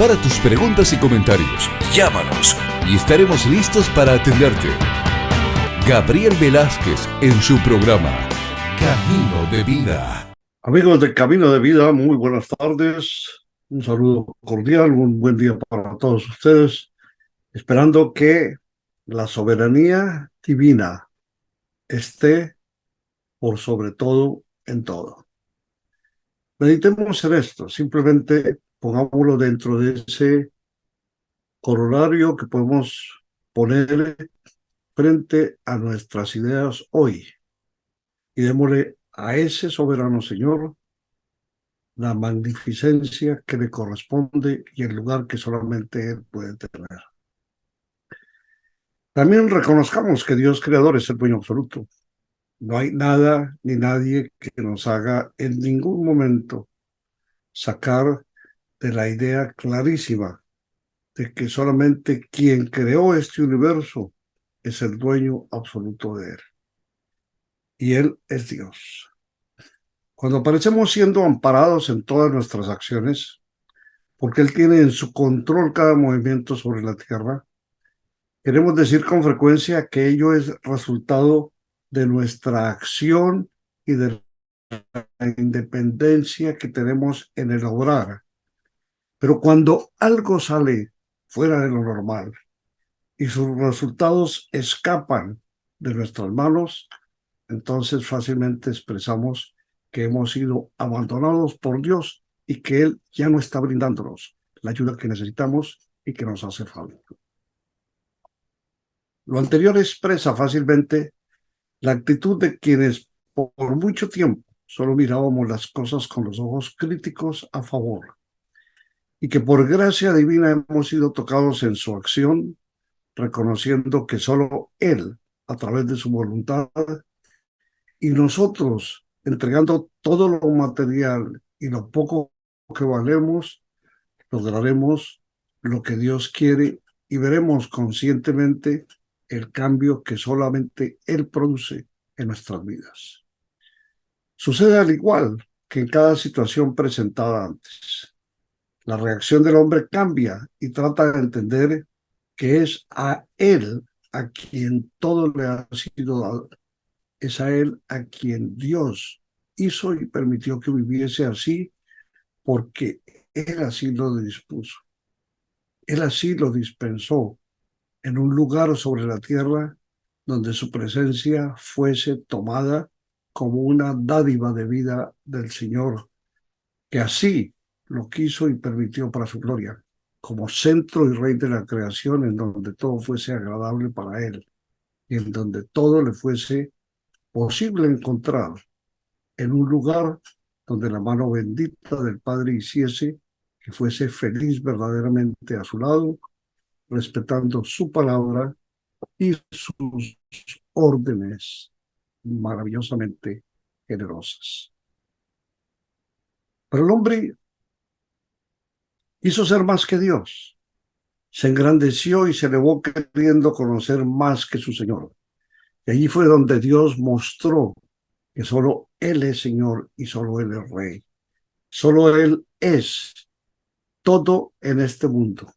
Prepara tus preguntas y comentarios. Llámanos y estaremos listos para atenderte. Gabriel Velázquez en su programa Camino de Vida. Amigos de Camino de Vida, muy buenas tardes. Un saludo cordial, un buen día para todos ustedes. Esperando que la soberanía divina esté por sobre todo en todo. Meditemos en esto, simplemente pongámoslo dentro de ese corolario que podemos poner frente a nuestras ideas hoy y démosle a ese soberano Señor la magnificencia que le corresponde y el lugar que solamente Él puede tener. También reconozcamos que Dios creador es el dueño absoluto. No hay nada ni nadie que nos haga en ningún momento sacar de la idea clarísima de que solamente quien creó este universo es el dueño absoluto de él. Y Él es Dios. Cuando aparecemos siendo amparados en todas nuestras acciones, porque Él tiene en su control cada movimiento sobre la tierra, queremos decir con frecuencia que ello es resultado de nuestra acción y de la independencia que tenemos en el obrar. Pero cuando algo sale fuera de lo normal y sus resultados escapan de nuestras manos, entonces fácilmente expresamos que hemos sido abandonados por Dios y que Él ya no está brindándonos la ayuda que necesitamos y que nos hace falta. Lo anterior expresa fácilmente la actitud de quienes por mucho tiempo solo mirábamos las cosas con los ojos críticos a favor y que por gracia divina hemos sido tocados en su acción, reconociendo que solo Él, a través de su voluntad, y nosotros, entregando todo lo material y lo poco que valemos, lograremos lo que Dios quiere y veremos conscientemente el cambio que solamente Él produce en nuestras vidas. Sucede al igual que en cada situación presentada antes. La reacción del hombre cambia y trata de entender que es a Él a quien todo le ha sido dado. Es a Él a quien Dios hizo y permitió que viviese así porque Él así lo dispuso. Él así lo dispensó en un lugar sobre la tierra donde su presencia fuese tomada como una dádiva de vida del Señor, que así lo quiso y permitió para su gloria, como centro y rey de la creación, en donde todo fuese agradable para Él y en donde todo le fuese posible encontrar en un lugar donde la mano bendita del Padre hiciese que fuese feliz verdaderamente a su lado, respetando su palabra y sus órdenes maravillosamente generosas. Pero el hombre quiso ser más que Dios. Se engrandeció y se elevó queriendo conocer más que su Señor. Y allí fue donde Dios mostró que solo Él es Señor y solo Él es Rey. Solo Él es todo en este mundo,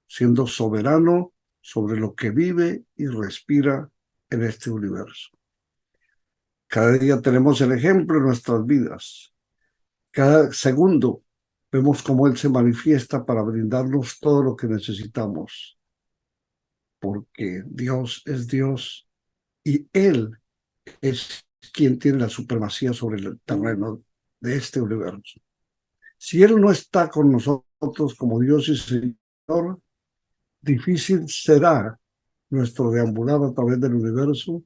siendo soberano sobre lo que vive y respira en este universo. Cada día tenemos el ejemplo en nuestras vidas. Cada segundo vemos cómo Él se manifiesta para brindarnos todo lo que necesitamos, porque Dios es Dios y Él es quien tiene la supremacía sobre el terreno de este universo. Si Él no está con nosotros como Dios y Señor, difícil será nuestro deambular a través del universo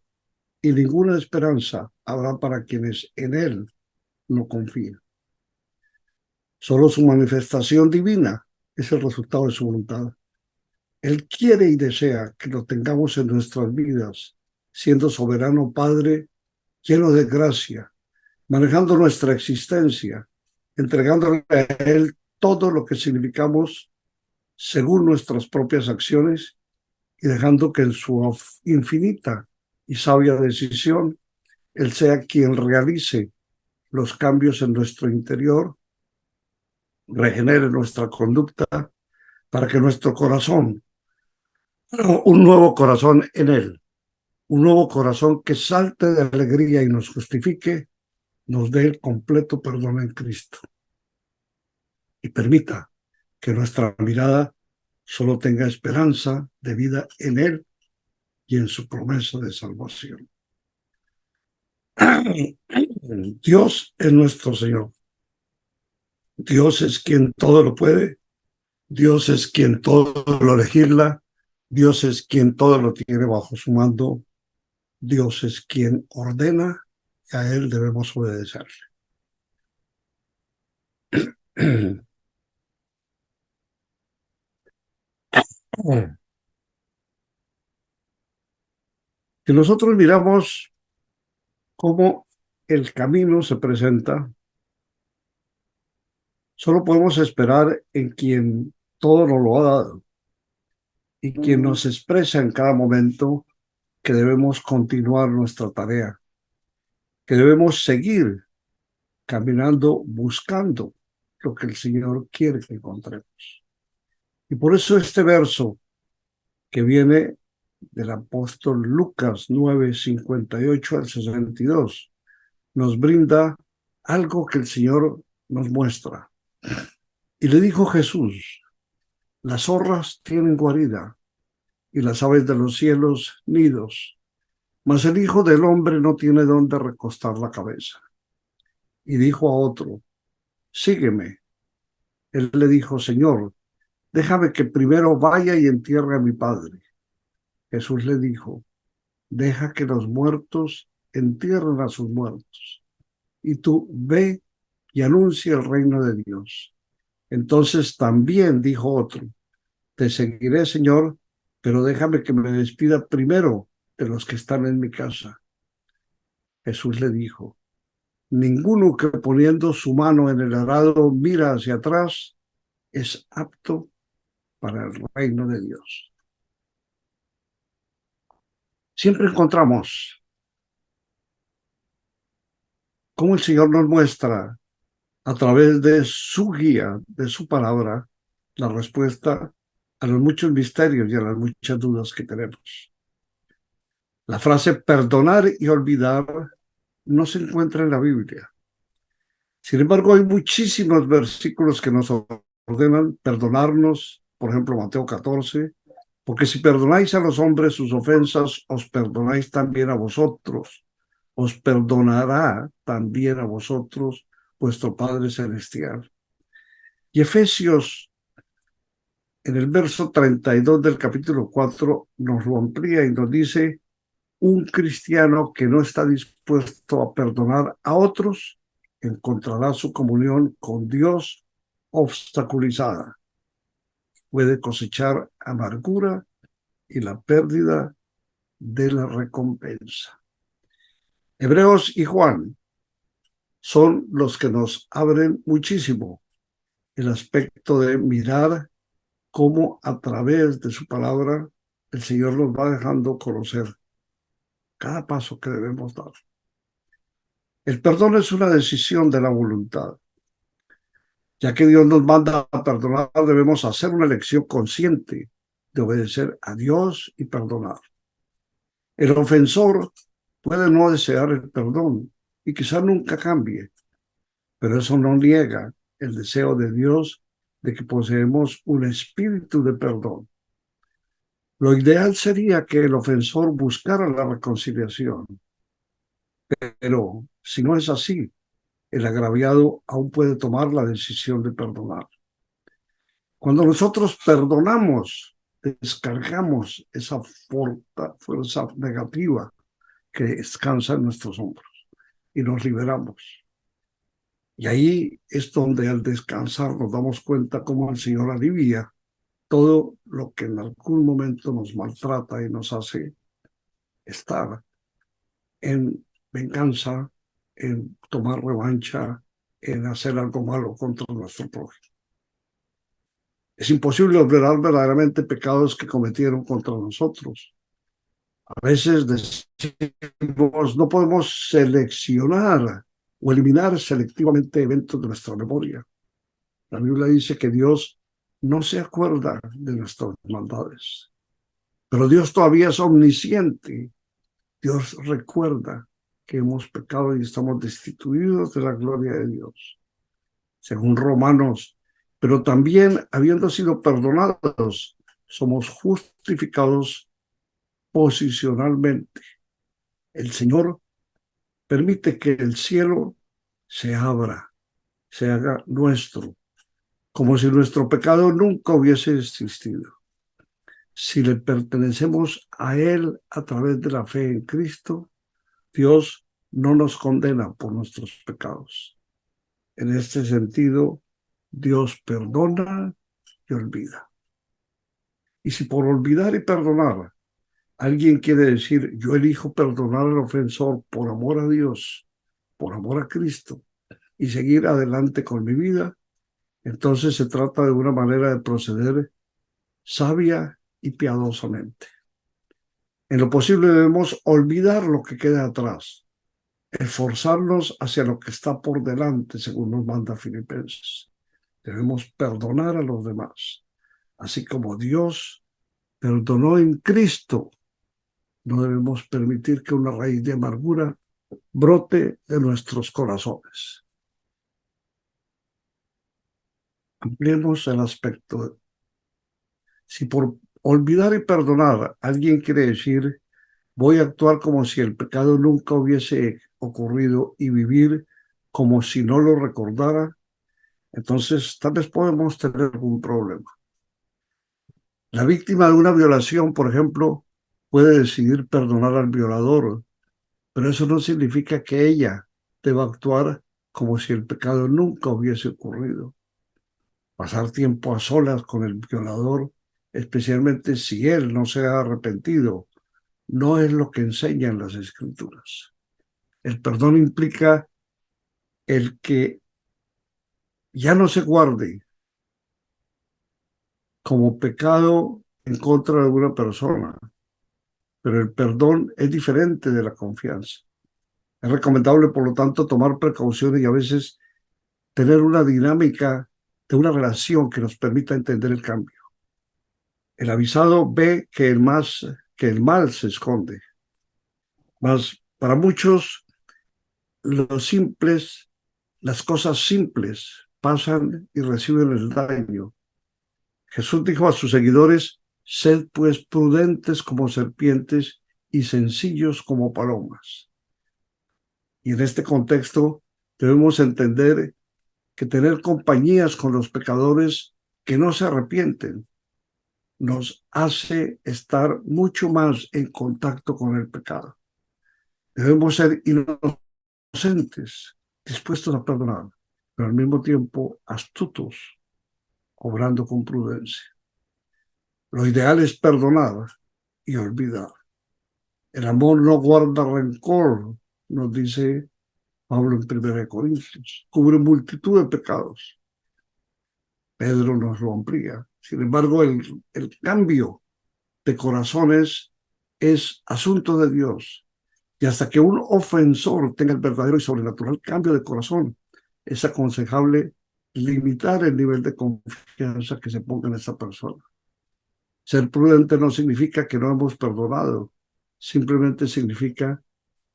y ninguna esperanza habrá para quienes en Él no confían. Solo su manifestación divina es el resultado de su voluntad. Él quiere y desea que lo tengamos en nuestras vidas, siendo soberano Padre, lleno de gracia, manejando nuestra existencia, entregándole a Él todo lo que significamos según nuestras propias acciones y dejando que en su infinita y sabia decisión Él sea quien realice los cambios en nuestro interior, regenere nuestra conducta para que nuestro corazón, un nuevo corazón en Él, un nuevo corazón que salte de alegría y nos justifique, nos dé el completo perdón en Cristo y permita que nuestra mirada solo tenga esperanza de vida en Él y en su promesa de salvación. Dios es nuestro Señor. Dios es quien todo lo puede. Dios es quien todo lo legisla. Dios es quien todo lo tiene bajo su mando. Dios es quien ordena y a Él debemos obedecerle. Si nosotros miramos cómo el camino se presenta, solo podemos esperar en quien todo nos lo ha dado y quien nos expresa en cada momento que debemos continuar nuestra tarea, que debemos seguir caminando buscando lo que el Señor quiere que encontremos. Y por eso este verso que viene del apóstol Lucas 9:58 al 62 nos brinda algo que el Señor nos muestra. Y le dijo Jesús: las zorras tienen guarida y las aves de los cielos nidos, mas el Hijo del Hombre no tiene dónde recostar la cabeza. Y dijo a otro: sígueme. Él le dijo: Señor, déjame que primero vaya y entierre a mi padre. Jesús le dijo: deja que los muertos entierren a sus muertos, y tú ve y anuncia el reino de Dios. Entonces también dijo otro: te seguiré, Señor, pero déjame que me despida primero de los que están en mi casa. Jesús le dijo: ninguno que poniendo su mano en el arado mira hacia atrás es apto para el reino de Dios. Siempre encontramos cómo el Señor nos muestra a través de su guía, de su palabra, la respuesta a los muchos misterios y a las muchas dudas que tenemos. La frase perdonar y olvidar no se encuentra en la Biblia. Sin embargo, hay muchísimos versículos que nos ordenan perdonarnos, por ejemplo, Mateo 14, porque si perdonáis a los hombres sus ofensas, os perdonáis también a vosotros, os perdonará también a vosotros vuestro Padre Celestial. Y Efesios, en el verso 32 del capítulo 4, nos lo amplía y nos dice: un cristiano que no está dispuesto a perdonar a otros encontrará su comunión con Dios obstaculizada. Puede cosechar amargura y la pérdida de la recompensa. Hebreos y Juan son los que nos abren muchísimo el aspecto de mirar cómo a través de su palabra el Señor nos va dejando conocer cada paso que debemos dar. El perdón es una decisión de la voluntad. Ya que Dios nos manda a perdonar, debemos hacer una elección consciente de obedecer a Dios y perdonar. El ofensor puede no desear el perdón y quizá nunca cambie, pero eso no niega el deseo de Dios de que poseemos un espíritu de perdón. Lo ideal sería que el ofensor buscara la reconciliación, pero si no es así, el agraviado aún puede tomar la decisión de perdonar. Cuando nosotros perdonamos, descargamos esa fuerza negativa que descansa en nuestros hombros y nos liberamos. Y ahí es donde al descansar nos damos cuenta cómo el Señor alivia todo lo que en algún momento nos maltrata y nos hace estar en venganza, en tomar revancha, en hacer algo malo contra nuestro prójimo. Es imposible olvidar verdaderamente pecados que cometieron contra nosotros. A veces decimos, no podemos seleccionar o eliminar selectivamente eventos de nuestra memoria. La Biblia dice que Dios no se acuerda de nuestras maldades. Pero Dios todavía es omnisciente. Dios recuerda que hemos pecado y estamos destituidos de la gloria de Dios, según Romanos. Pero también, habiendo sido perdonados, somos justificados posicionalmente. El Señor permite que el cielo se abra, se haga nuestro, como si nuestro pecado nunca hubiese existido. Si le pertenecemos a Él a través de la fe en Cristo, Dios no nos condena por nuestros pecados. En este sentido, Dios perdona y olvida. Y si por olvidar y perdonar alguien quiere decir, yo elijo perdonar al ofensor por amor a Dios, por amor a Cristo, y seguir adelante con mi vida, entonces se trata de una manera de proceder sabia y piadosamente. En lo posible debemos olvidar lo que queda atrás, esforzarnos hacia lo que está por delante, según nos manda Filipenses. Debemos perdonar a los demás, así como Dios perdonó en Cristo. No debemos permitir que una raíz de amargura brote de nuestros corazones. Ampliemos el aspecto. Si por olvidar y perdonar alguien quiere decir, voy a actuar como si el pecado nunca hubiese ocurrido y vivir como si no lo recordara, entonces tal vez podemos tener algún problema. La víctima de una violación, por ejemplo, puede decidir perdonar al violador, pero eso no significa que ella deba actuar como si el pecado nunca hubiese ocurrido. Pasar tiempo a solas con el violador, especialmente si él no se ha arrepentido, no es lo que enseñan las Escrituras. El perdón implica el que ya no se guarde como pecado en contra de una persona, pero el perdón es diferente de la confianza. Es recomendable, por lo tanto, tomar precauciones y a veces tener una dinámica de una relación que nos permita entender el cambio. El avisado ve que el mal se esconde, mas para muchos las cosas simples pasan y reciben el daño. Jesús dijo a sus seguidores, sed pues prudentes como serpientes y sencillos como palomas. Y en este contexto debemos entender que tener compañías con los pecadores que no se arrepienten nos hace estar mucho más en contacto con el pecado. Debemos ser inocentes, dispuestos a perdonar, pero al mismo tiempo astutos, obrando con prudencia. Lo ideal es perdonar y olvidar. El amor no guarda rencor, nos dice Pablo en 1 Corintios. Cubre multitud de pecados. Pedro nos lo amplía. Sin embargo, el cambio de corazones es asunto de Dios. Y hasta que un ofensor tenga el verdadero y sobrenatural cambio de corazón, es aconsejable limitar el nivel de confianza que se ponga en esa persona. Ser prudente no significa que no hemos perdonado, simplemente significa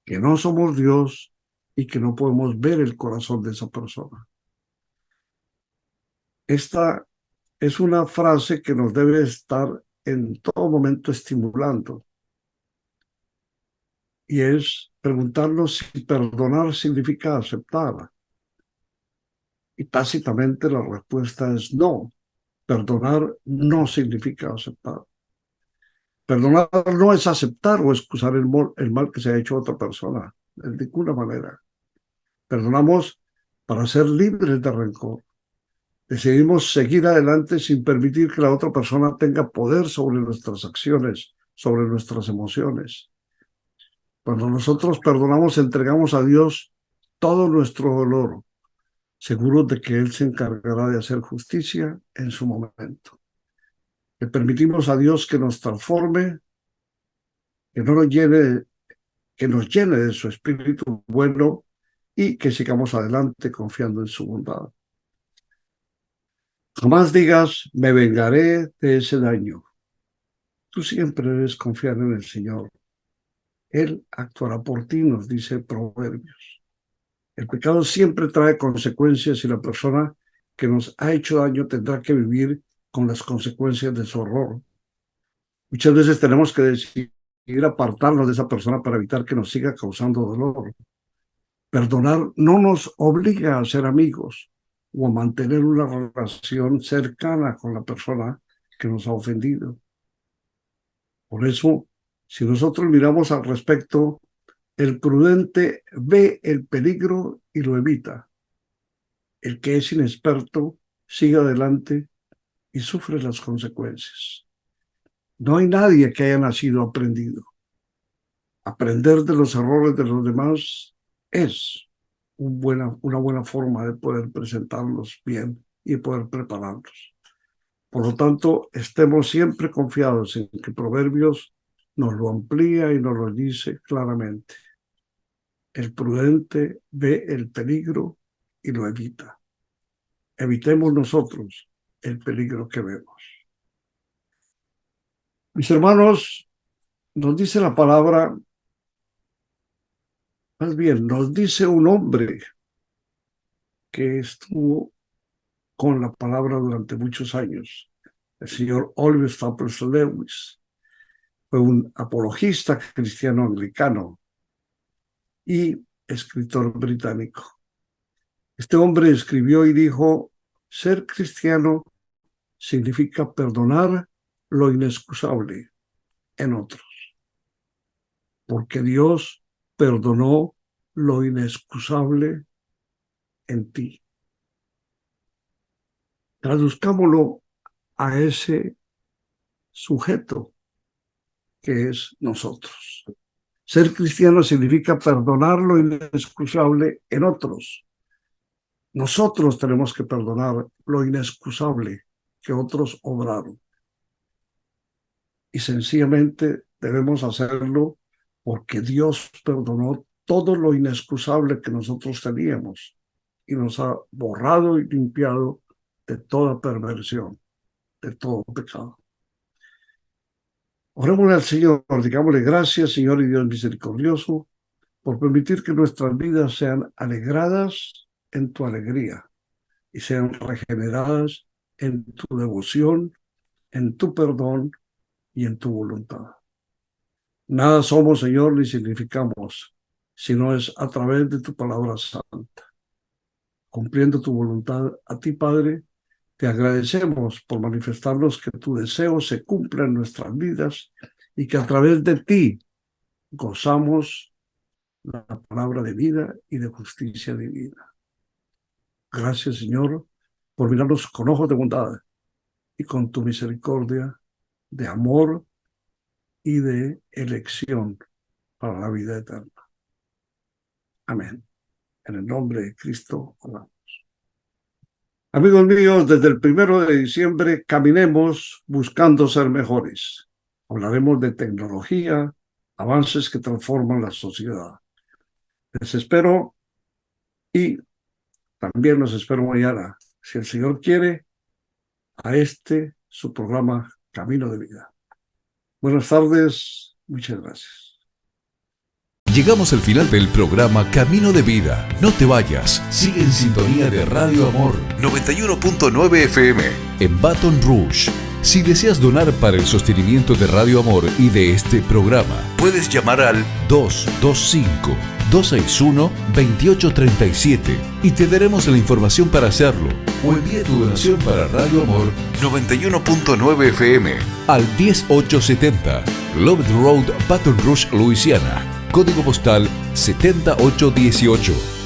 que no somos Dios y que no podemos ver el corazón de esa persona. Esta es una frase que nos debe estar en todo momento estimulando, y es preguntarnos si perdonar significa aceptar. Y tácitamente la respuesta es no. Perdonar no significa aceptar. Perdonar no es aceptar o excusar el mal que se ha hecho a otra persona, de ninguna manera. Perdonamos para ser libres de rencor. Decidimos seguir adelante sin permitir que la otra persona tenga poder sobre nuestras acciones, sobre nuestras emociones. Cuando nosotros perdonamos, entregamos a Dios todo nuestro dolor, seguros de que Él se encargará de hacer justicia en su momento. Le permitimos a Dios que nos transforme, que nos llene de su espíritu bueno y que sigamos adelante confiando en su bondad. Jamás digas, me vengaré de ese daño. Tú siempre debes confiar en el Señor. Él actuará por ti, nos dice Proverbios. El pecado siempre trae consecuencias y la persona que nos ha hecho daño tendrá que vivir con las consecuencias de su horror. Muchas veces tenemos que decidir apartarnos de esa persona para evitar que nos siga causando dolor. Perdonar no nos obliga a ser amigos o a mantener una relación cercana con la persona que nos ha ofendido. Por eso, si nosotros miramos al respecto, el prudente ve el peligro y lo evita. El que es inexperto sigue adelante y sufre las consecuencias. No hay nadie que haya nacido aprendido. Aprender de los errores de los demás es una buena forma de poder presentarlos bien y poder prepararlos. Por lo tanto, estemos siempre confiados en que Proverbios nos lo amplía y nos lo dice claramente. El prudente ve el peligro y lo evita. Evitemos nosotros el peligro que vemos. Mis hermanos, nos dice la palabra, más bien, nos dice un hombre que estuvo con la palabra durante muchos años, el señor Oliver Staples Lewis. Fue un apologista cristiano anglicano y escritor británico. Este hombre escribió y dijo, ser cristiano significa perdonar lo inexcusable en otros, porque Dios perdonó lo inexcusable en ti. Traduzcámoslo a ese sujeto que es nosotros. Ser cristiano significa perdonar lo inexcusable en otros. Nosotros tenemos que perdonar lo inexcusable que otros obraron. Y sencillamente debemos hacerlo porque Dios perdonó todo lo inexcusable que nosotros teníamos y nos ha borrado y limpiado de toda perversión, de todo pecado. Oremos al Señor, digámosle gracias, Señor y Dios misericordioso, por permitir que nuestras vidas sean alegradas en tu alegría y sean regeneradas en tu devoción, en tu perdón y en tu voluntad. Nada somos, Señor, ni significamos, sino es a través de tu palabra santa. Cumpliendo tu voluntad a ti, Padre, te agradecemos por manifestarnos que tu deseo se cumpla en nuestras vidas y que a través de ti gozamos la palabra de vida y de justicia divina. Gracias, Señor, por mirarnos con ojos de bondad y con tu misericordia de amor y de elección para la vida eterna. Amén. En el nombre de Cristo, oramos. Amigos míos, desde el 1 de diciembre caminemos buscando ser mejores. Hablaremos de tecnología, avances que transforman la sociedad. Les espero y también los espero mañana, si el Señor quiere, a su programa Camino de Vida. Buenas tardes, muchas gracias. Llegamos al final del programa Camino de Vida. No te vayas, sigue en sintonía de Radio Amor 91.9 FM en Baton Rouge. Si deseas donar para el sostenimiento de Radio Amor y de este programa, puedes llamar al 225-261-2837 y te daremos la información para hacerlo. O envía tu donación para Radio Amor 91.9 FM al 10870 Globe Road, Baton Rouge, Luisiana. Código postal 7818.